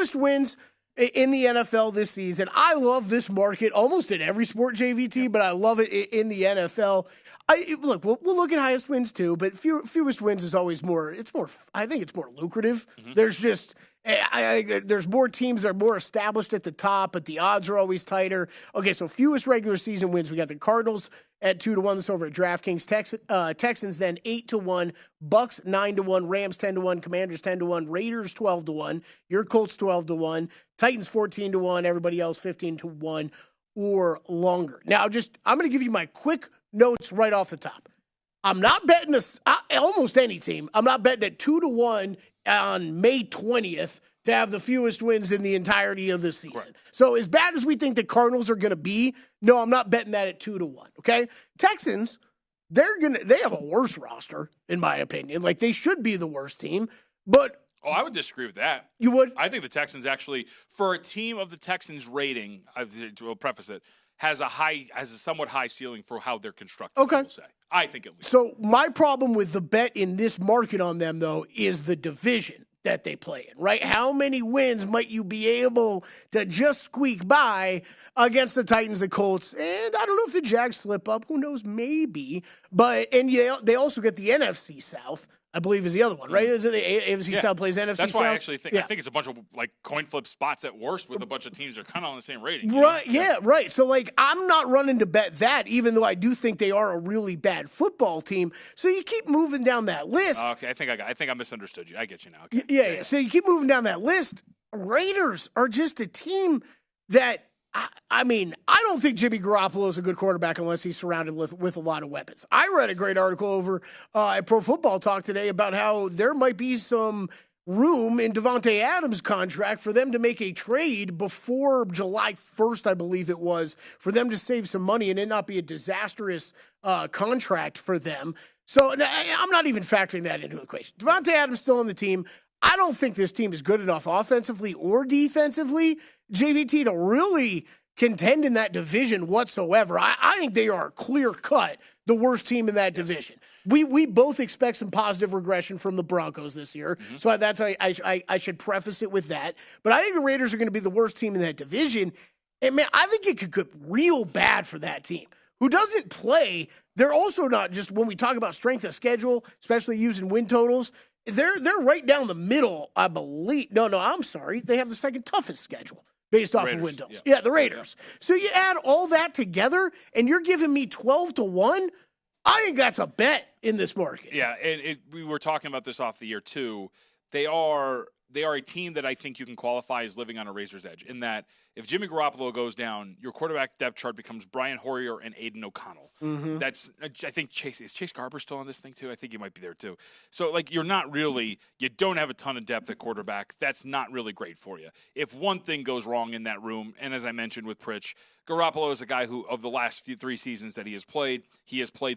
fewest wins in the NFL this season. I love this market almost in every sport, JVT, but I love it in the NFL. We'll look at highest wins too, but fewest wins is always more. I think it's more lucrative. Mm-hmm. There's just there's more teams that are more established at the top, but the odds are always tighter. Okay, so fewest regular season wins. We got the Cardinals at 2-1. This over at DraftKings. Texans then 8-1. Bucks 9-1. Rams 10-1. Commanders 10-1. Raiders 12-1. Your Colts 12-1. Titans 14-1. Everybody else 15-1 or longer. Now, I'm going to give you my quick notes right off the top. I'm not betting almost any team. I'm not betting at 2-1 on May 20th to have the fewest wins in the entirety of this season. Right. So as bad as we think the Cardinals are going to be, no, I'm not betting that at 2-1. Okay, Texans, they have a worse roster in my opinion. Like they should be the worst team, but. Oh, I would disagree with that. You would? I think the Texans actually, for a team of the Texans' rating, I will preface it, has a somewhat high ceiling for how they're constructed. Okay. I will say. I think at least. So my problem with the bet in this market on them, though, is the division that they play in, right? How many wins might you be able to just squeak by against the Titans, the Colts? And I don't know if the Jags slip up. Who knows? Maybe. And they also get the NFC South, I believe is the other one, right? Is it the AFC South plays NFC South? That's why I actually think I think it's a bunch of like coin flip spots at worst with a bunch of teams that are kind of on the same rating. Right, yeah, right. So like I'm not running to bet that, even though I do think they are a really bad football team. So you keep moving down that list. Okay, I think I misunderstood you. I get you now. Okay. Yeah. So you keep moving down that list. Raiders are just a team that I don't think Jimmy Garoppolo is a good quarterback unless he's surrounded with a lot of weapons. I read a great article over at Pro Football Talk today about how there might be some room in Davante Adams' contract for them to make a trade before July 1st, I believe it was, for them to save some money and it not be a disastrous contract for them. So I'm not even factoring that into the equation. Davante Adams still on the team. I don't think this team is good enough offensively or defensively, JVT, to really contend in that division whatsoever. I think they are clear-cut the worst team in that division. We both expect some positive regression from the Broncos this year, so that's why I should preface it with that. But I think the Raiders are going to be the worst team in that division. And, man, I think it could get real bad for that team. Who doesn't play, they're also not just, when we talk about strength of schedule, especially using win totals, they're right down the middle, I believe. No, I'm sorry. They have the second toughest schedule based off of win totals. Yeah, the Raiders. Yeah. So you add all that together, and you're giving me 12-1? I think that's a bet in this market. Yeah, and we were talking about this off the year, too. They are a team that I think you can qualify as living on a razor's edge, in that if Jimmy Garoppolo goes down, your quarterback depth chart becomes Brian Hoyer and Aiden O'Connell. Mm-hmm. I think Chase Garber still on this thing too? I think he might be there too. So like you don't have a ton of depth at quarterback. That's not really great for you. If one thing goes wrong in that room, and as I mentioned with Pritch, Garoppolo is a guy who, of the last 3 seasons that he has played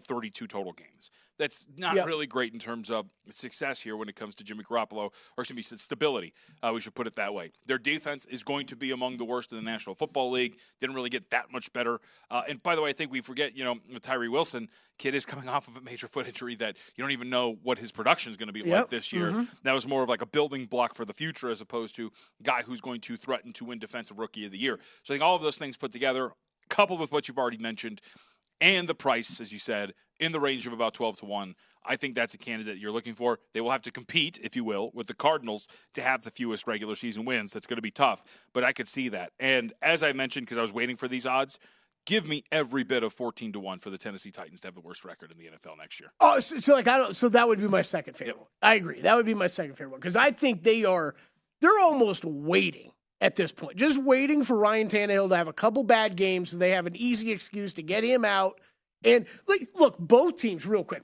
32 total games. That's not really great in terms of success here when it comes to Jimmy Garoppolo, or should be stability. We should put it that way. Their defense is going to be among the worst in the National Football League. Didn't really get that much better. And by the way, I think we forget, with Tyree Wilson, kid is coming off of a major foot injury that you don't even know what his production is going to be like this year. Mm-hmm. That was more of like a building block for the future as opposed to a guy who's going to threaten to win Defensive Rookie of the Year. So I think all of those things put together, coupled with what you've already mentioned, and the price, as you said, in the range of about 12-1. I think that's a candidate you're looking for. They will have to compete, if you will, with the Cardinals to have the fewest regular season wins. That's going to be tough, but I could see that. And as I mentioned, because I was waiting for these odds, give me every bit of 14-1 for the Tennessee Titans to have the worst record in the NFL next year. Oh, so that would be my second favorite one. I agree. That would be my second favorite one because I think they're almost waiting at this point, just waiting for Ryan Tannehill to have a couple bad games so they have an easy excuse to get him out. And look, both teams, real quick,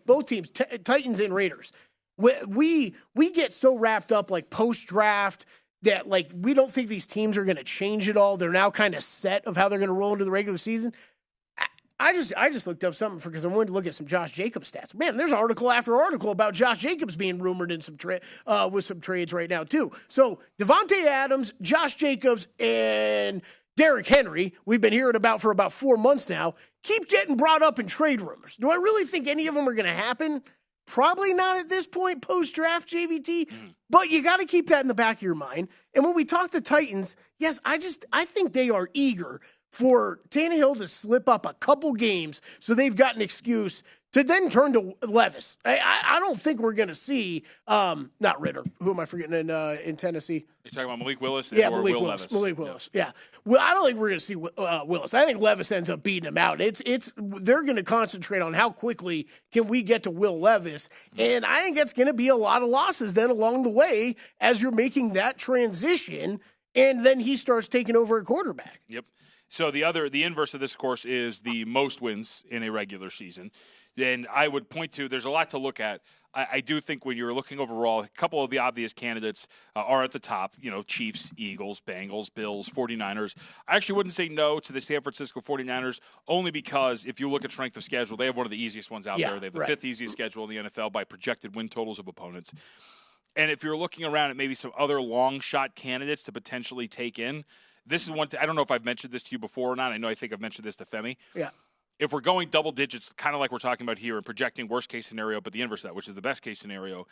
Titans and Raiders, we get so wrapped up like post-draft that like we don't think these teams are going to change it all. They're now kind of set of how they're going to roll into the regular season. I just looked up something because I wanted to look at some Josh Jacobs stats. Man, there's article after article about Josh Jacobs being rumored in some with some trades right now too. So Davante Adams, Josh Jacobs, and Derrick Henry, we've been hearing about for about 4 months now, keep getting brought up in trade rumors. Do I really think any of them are going to happen? Probably not at this point post-draft, JVT, but you got to keep that in the back of your mind. And when we talk the Titans, yes, I think they are eager for Tannehill to slip up a couple games so they've got an excuse to then turn to Levis. I don't think we're going to see, not Ritter. Who am I forgetting in Tennessee? You're talking about Malik Willis or Will Levis? Malik Willis, yeah. Well, I don't think we're going to see Willis. I think Levis ends up beating him out. They're going to concentrate on how quickly can we get to Will Levis, and I think that's going to be a lot of losses then along the way as you're making that transition, and then he starts taking over at quarterback. Yep. So the inverse of this, of course, is the most wins in a regular season. And I would point to, there's a lot to look at. I do think when you're looking overall, a couple of the obvious candidates are at the top, Chiefs, Eagles, Bengals, Bills, 49ers. I actually wouldn't say no to the San Francisco 49ers, only because if you look at strength of schedule, they have one of the easiest ones out there. They have the fifth easiest schedule in the NFL by projected win totals of opponents. And if you're looking around at maybe some other long shot candidates to potentially take in, this is one. I don't know if I've mentioned this to you before or not. I think I've mentioned this to Femi. Yeah. If we're going double digits, kind of like we're talking about here, and projecting worst case scenario, but the inverse of that, which is the best case scenario,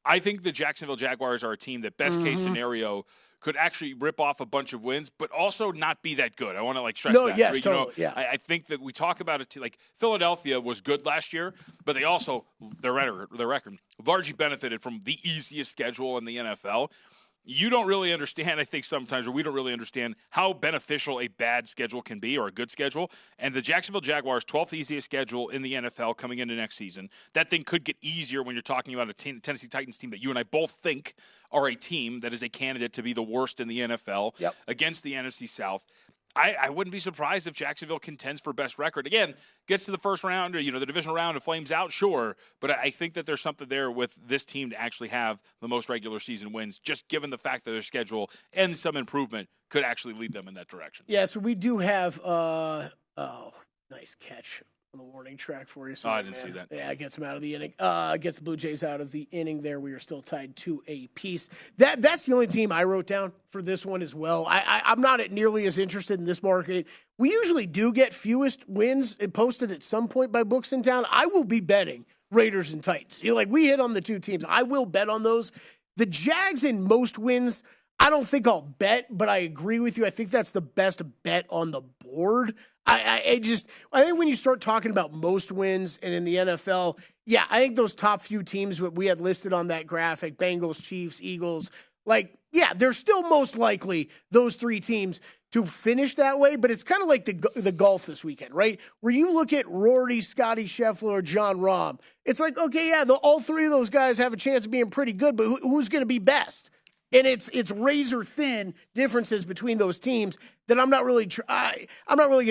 I think the Jacksonville Jaguars are a team that best case scenario could actually rip off a bunch of wins, but also not be that good. I want to stress that. Yes, totally. Yeah. I think that we talk about it like Philadelphia was good last year, but they also their record largely benefited from the easiest schedule in the NFL. You don't really understand, I think sometimes, or we don't really understand how beneficial a bad schedule can be or a good schedule. And the Jacksonville Jaguars' 12th easiest schedule in the NFL coming into next season, that thing could get easier when you're talking about a Tennessee Titans team that you and I both think are a team that is a candidate to be the worst in the NFL against the NFC South. I wouldn't be surprised if Jacksonville contends for best record. Again, gets to the first round or, the divisional round and flames out, sure. But I think that there's something there with this team to actually have the most regular season wins, just given the fact that their schedule and some improvement could actually lead them in that direction. Yeah, so we do have, nice catch on the warning track for you. Sorry, I didn't see that. Yeah, gets them out of the inning. Gets the Blue Jays out of the inning there. We are still tied to a piece. That's the only team I wrote down for this one as well. I'm not nearly as interested in this market. We usually do get fewest wins posted at some point by Books in Town. I will be betting Raiders and Titans. We hit on the two teams. I will bet on those. The Jags in most wins, I don't think I'll bet, but I agree with you. I think that's the best bet on the board. I think when you start talking about most wins and in the NFL, I think those top few teams that we had listed on that graphic, Bengals, Chiefs, Eagles, they're still most likely those three teams to finish that way, but it's kind of like the golf this weekend, right? Where you look at Rory, Scotty Scheffler, or John Rahm, it's like, okay, all three of those guys have a chance of being pretty good, but who's going to be best? And it's razor thin differences between those teams that I'm not really going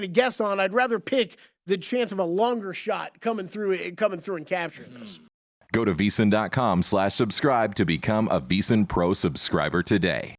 to guess on. I'd rather pick the chance of a longer shot coming through and capturing this. Go to VSiN.com/subscribe to become a VSiN Pro subscriber today.